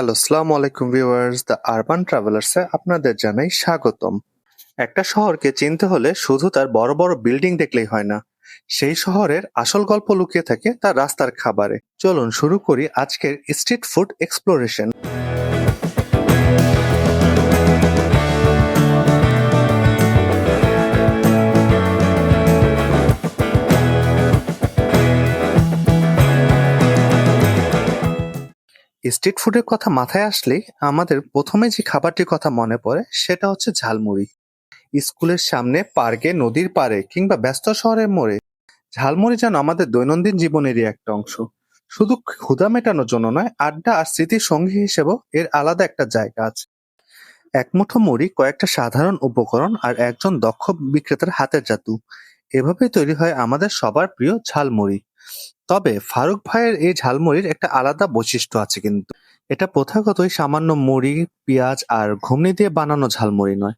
Hello, আসসালামু আলাইকুম viewers. The urban ট্রাভেলার্সে আপনাদের জানাই স্বাগতম। একটা শহরকে চিনতে হলে শুধু তার বড় বড় বিল্ডিং দেখলেই হয় না, সেই শহরের আসল গল্প লুকিয়ে থাকে তার রাস্তার খাবারে। চলুন শুরু করি আজকের স্ট্রিট ফুড এক্সপ্লোরেশন। স্ট্রিট ফুডের কথা মাথায় আসলেই আমাদের প্রথমে যে খাবারটির কথা মনে পড়ে সেটা হচ্ছে ঝালমুড়ি। স্কুলের সামনে, পার্কে, নদীর পাড়ে কিংবা ব্যস্ত শহরের মোড়ে ঝালমুড়ি যেন আমাদের দৈনন্দিন জীবনেরই একটা অংশ। শুধু ক্ষুধা মেটানোর জন্য নয়, আড্ডা আর স্মৃতির সঙ্গী হিসেবেও এর আলাদা একটা জায়গা আছে। এক মুঠো মুড়ি, কয়েকটা সাধারণ উপকরণ আর একজন দক্ষ বিক্রেতার হাতের জাদু, এভাবেই তৈরি হয় আমাদের সবার প্রিয় ঝালমুড়ি। তবে ফারুক ভাইয়ের এই ঝালমুড়ির একটা আলাদা বৈশিষ্ট্য আছে কিন্তু। এটা প্রথাগতই সামান্য মুড়ি, পেঁয়াজ আর ঘুগনি দিয়ে বানানো ঝালমুড়ি নয়।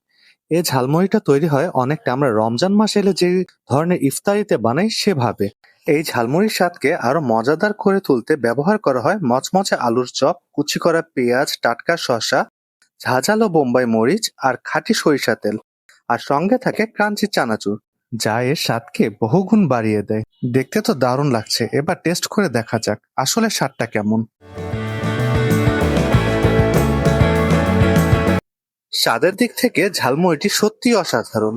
এই ঝালমুড়িটা তৈরি হয় অনেকটা আমরা রমজান মাস এলে যে ধরনের ইফতারিতে বানাই সেভাবে। এই ঝালমুড়ির স্বাদকে আরো মজাদার করে তুলতে ব্যবহার করা হয় মচমচে আলুর চপ, কুচি করা পেঁয়াজ, টাটকা শসা, ঝাঁঝালো বোম্বাই মরিচ আর খাঁটি সরিষা তেল। আর সঙ্গে থাকে ক্রাঞ্চি চানাচুর, যা এর স্বাদকে বহুগুণ বাড়িয়ে দেয়। দেখতে তো দারুণ লাগছে, এবার টেস্ট করে দেখা যাক আসলে স্বাদটা কেমন। স্বাদের দিক থেকে ঝালমুড়িটি সত্যিই অসাধারণ।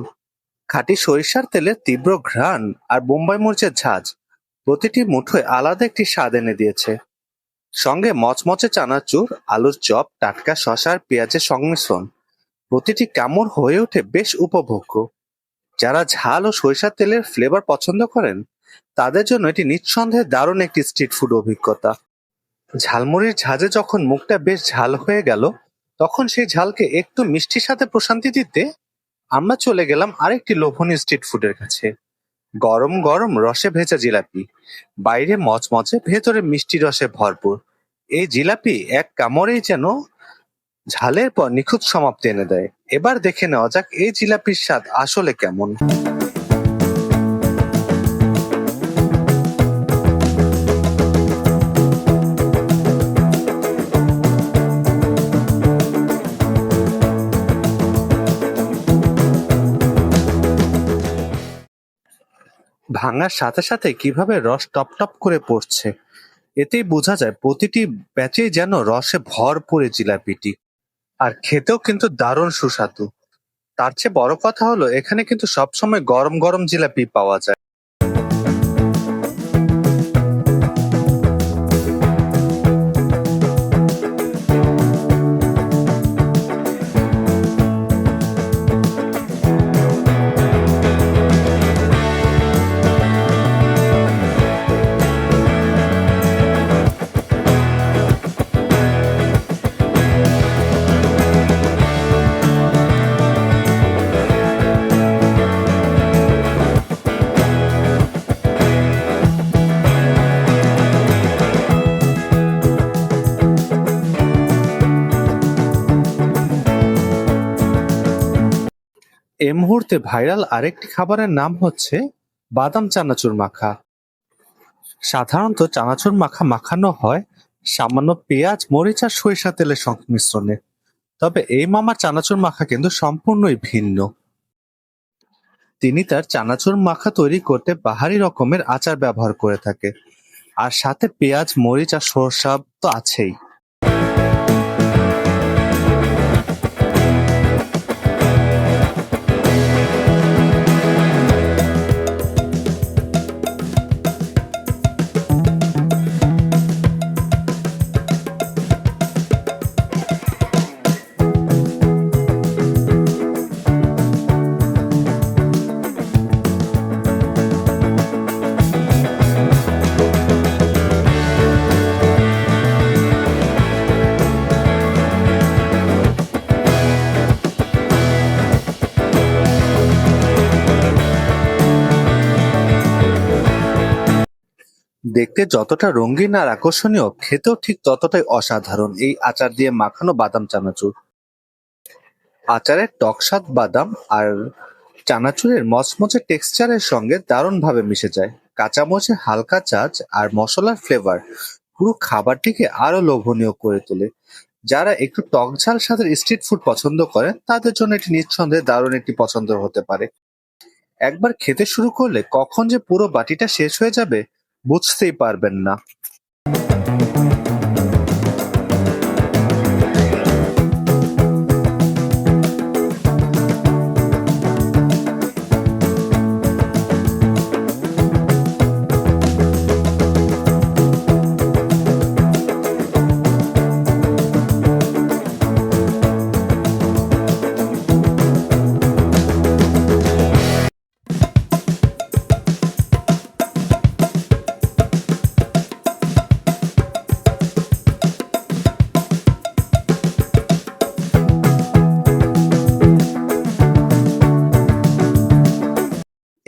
খাঁটি সরিষার তেলের তীব্র ঘ্রাণ আর বোম্বাই মরিচের ঝাঁজ প্রতিটি মুঠোয় আলাদা একটি স্বাদ এনে দিয়েছে। সঙ্গে মচমচে চানাচুর, আলুর চপ, টাটকা শসা আর পেঁয়াজের সংমিশ্রণ প্রতিটি কামড় হয়ে ওঠে বেশ উপভোগ্য। যারা ঝাল ও সরিষার তেলের ফ্লেভার পছন্দ করেন তাদের জন্য এটি নিঃসন্দেহে দারুণ একটি স্ট্রিট ফুড অভিজ্ঞতা। ঝালমুড়ির ঝাঁজে যখন মুখটা বেশ ঝাল হয়ে গেল, তখন সেই ঝালকে একটু মিষ্টির সাথে প্রশান্তি দিতে আমরা চলে গেলাম আরেকটি লোভনীয় স্ট্রিট ফুডের কাছে। গরম গরম রসে ভেজা জিলাপি, বাইরে মচমচে, ভেতরে মিষ্টি রসে ভরপুর। এই জিলাপি এক কামড়েই যেন ঝালের পর নিখুঁত সমাপ্তি এনে দেয়। এবার দেখে নেওয়া যাক এই জিলাপির স্বাদ আসলে কেমন। ভাঙার সাথে সাথে কিভাবে রস টপ টপ করে পড়ছে, এতেই বোঝা যায় প্রতিটি ব্যাচেই যেন রসে ভরপুর এই জিলাপিটি। আর খেতেও কিন্তু দারুণ সুস্বাদু। তার চেয়ে বড় কথা হলো এখানে কিন্তু সবসময় গরম গরম জিলাপি পাওয়া যায়। এই মুহূর্তে ভাইরাল আরেকটি খাবারের নাম হচ্ছে বাদাম চানাচুর মাখা। সাধারণত চানাচুর মাখা মাখানো হয় সামান্য পেঁয়াজ, মরিচ আর সরিষা তেলের সংমিশ্রণে। তবে এই মামার চানাচুর মাখা কিন্তু সম্পূর্ণই ভিন্ন। তিনি তার চানাচুর মাখা তৈরি করতে বাহারি রকমের আচার ব্যবহার করে থাকে, আর সাথে পেঁয়াজ, মরিচ আর সরষা তো আছেই। দেখতে যতটা রঙিন আর আকর্ষণীয়, খেতেও ঠিক ততটাই অসাধারণ এই আচার দিয়ে মাখানো বাদাম চানাচুর। আচারের টক স্বাদ বাদাম আর চানাচুরের মচমচে টেক্সচারের সঙ্গে দারুণভাবে মিশে যায়। কাঁচামরিচের হালকা ঝাঁঝ আর মশলার ফ্লেভার পুরো খাবারটিকে আরো লোভনীয় করে তোলে। যারা একটু টক ঝাল স্বাদের স্ট্রিট ফুড পছন্দ করেন তাদের জন্য এটি নিঃসন্দেহে দারুণ একটি পছন্দ হতে পারে। একবার খেতে শুরু করলে কখন যে পুরো বাটিটা শেষ হয়ে যাবে বুঝতেই পারবেন না।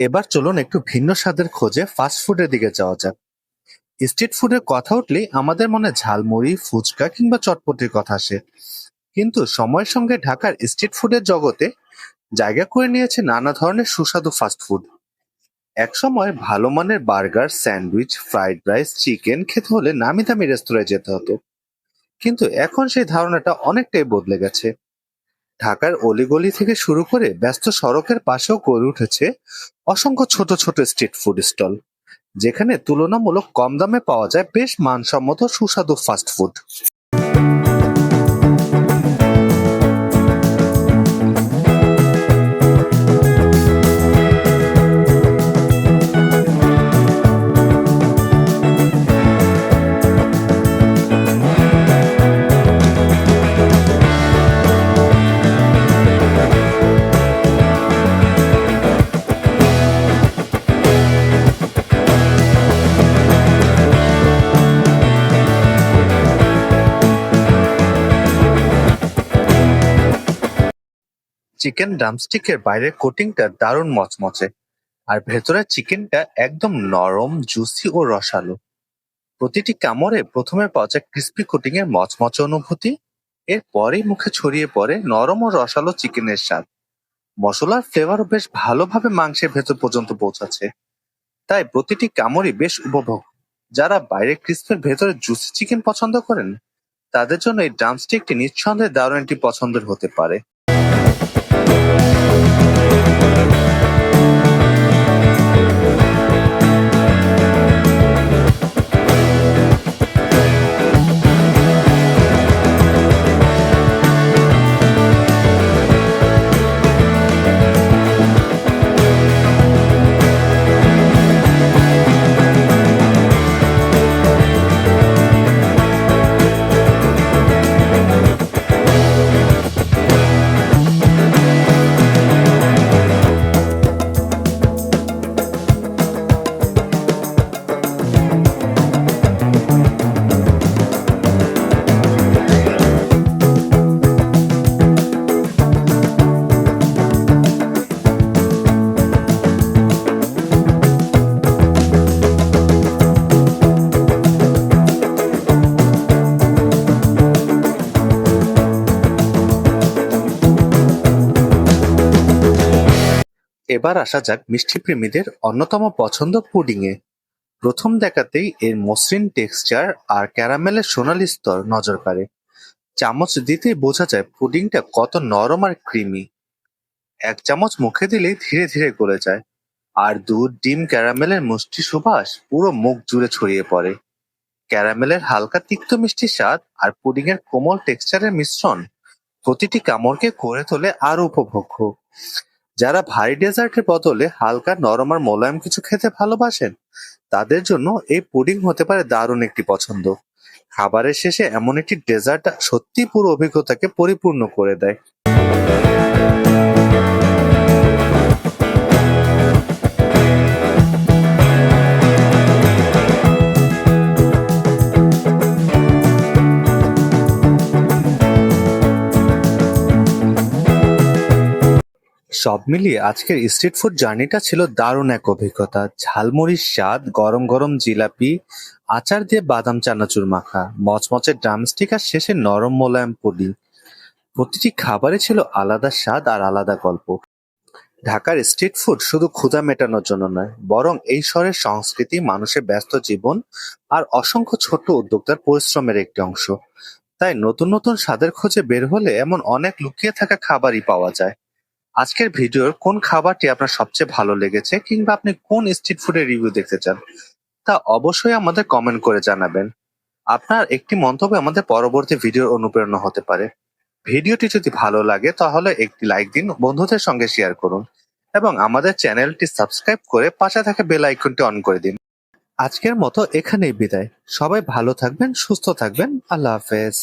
এবার চলুন একটু ভিন্ন স্বাদের খোঁজে ফাস্ট ফুডের দিকে যাওয়া যাক। স্ট্রিট ফুডের কথা উঠলেই আমাদের মনে ঝালমুড়ি, ফুচকা কিংবা চটপটির কথা আসে। কিন্তু সময়ের সঙ্গে ঢাকার স্ট্রিট ফুডের জগতে জায়গা করে নিয়েছে নানা ধরনের সুস্বাদু ফাস্ট ফুড। একসময় ভালো মানের burger, sandwich, fried rice, chicken খেতে হলে নামি দামি রেস্তোরাঁয় যেতে হতো। কিন্তু এখন সেই ধারণাটা অনেকটাই বদলে গেছে। ঢাকার অলিগলি থেকে শুরু করে ব্যস্ত সড়কের পাশেও গড়ে উঠেছে অসংখ্য ছোট ছোট স্ট্রিট ফুড স্টল, যেখানে তুলনামূলক কম দামে পাওয়া যায় বেশ মানসম্মত সুস্বাদু ফাস্ট ফুড। চিকেন ড্রামস্টিকের বাইরের কোটিংটা দারুণ মচমচে, আর ভেতরের চিকেনটা একদম নরম, জুসি ও রসালো। প্রতিটি কামড়ে প্রথমে পাওয়া যায় ক্রিস্পি কোটিং এর মচমচে অনুভূতি, এরপরেই মুখে ছড়িয়ে পড়ে নরম ও রসালো চিকেনের স্বাদ। মশলার ফ্লেভারও বেশ ভালোভাবে মাংসের ভেতর পর্যন্ত পৌঁছাচ্ছে, তাই প্রতিটি কামড়ই বেশ উপভোগ। যারা বাইরে ক্রিস্পের ভেতরে জুসি চিকেন পছন্দ করেন তাদের জন্য এই ড্রামস্টিকটি নিঃসন্দেহে দারুণ একটি পছন্দের হতে পারে। এবার আসা যাক মিষ্টি প্রেমীদের অন্যতম পছন্দ পুডিং এ। প্রথম দেখাতেই এর মসৃণ টেক্সচার আর ক্যারামেলের সোনালী স্তর নজর কাড়ে। চামচ দিতেই বোঝা যায় পুডিংটা কত নরম আর ক্রিমি। এক চামচ মুখে দিলেই ধীরে ধীরে গলে যায়, আর দুধ, ডিম, ক্যারামেলের মিষ্টি সুবাস পুরো মুখ জুড়ে ছড়িয়ে পড়ে। ক্যারামেলের হালকা তিক্ত মিষ্টি স্বাদ আর পুডিং এর কোমল টেক্সচারের মিশ্রণ প্রতিটি কামড়কে করে তোলে আরো উপভোগ্য। যারা ভারী ডেজার্টের বদলে হালকা, নরম আর মোলায়েম কিছু খেতে ভালোবাসেন তাদের জন্য এই পুডিং হতে পারে দারুণ একটি পছন্দ। খাবারের শেষে এমন একটি ডেজার্ট সত্যি পুরো অভিজ্ঞতাকে পরিপূর্ণ করে দেয়। সব মিলিয়ে আজকের স্ট্রিট ফুড জার্নিটা ছিল দারুণ এক অভিজ্ঞতা। ঝালমুড়ির স্বাদ, গরম গরম জিলাপি, আচার দিয়ে বাদাম চানাচুর মাখা, মচমচে ড্রামস্টিক আর শেষে নরম মোলায়েম পুডিং, প্রতিটি খাবারে ছিল আলাদা স্বাদ আর আলাদা গল্প। ঢাকার স্ট্রিট ফুড শুধু ক্ষুধা মেটানোর জন্য নয়, বরং এই শহরের সংস্কৃতি, মানুষের ব্যস্ত জীবন আর অসংখ্য ছোট উদ্যোক্তার পরিশ্রমের একটি অংশ। তাই নতুন নতুন স্বাদের খোঁজে বের হলে এমন অনেক লুকিয়ে থাকা খাবারই পাওয়া যায়। আজকের ভিডিওর কোন খাবারটি আপনার সবচেয়ে ভালো লেগেছে কিংবা আপনি কোন স্ট্রিট ফুডের রিভিউ দেখতে চান তা অবশ্যই আমাদের কমেন্ট করে জানাবেন। আপনার একটি মন্তব্য আমাদের পরবর্তী ভিডিওর অনুপ্রেরণা হতে পারে। ভিডিওটি যদি ভালো লাগে তাহলে একটি লাইক দিন, বন্ধুদের সঙ্গে শেয়ার করুন এবং আমাদের চ্যানেলটি সাবস্ক্রাইব করে পাশে থাকা বেল আইকনটি অন করে দিন। আজকের মতো এখানেই বিদায়। সবাই ভালো থাকবেন, সুস্থ থাকবেন। আল্লাহ হাফেজ।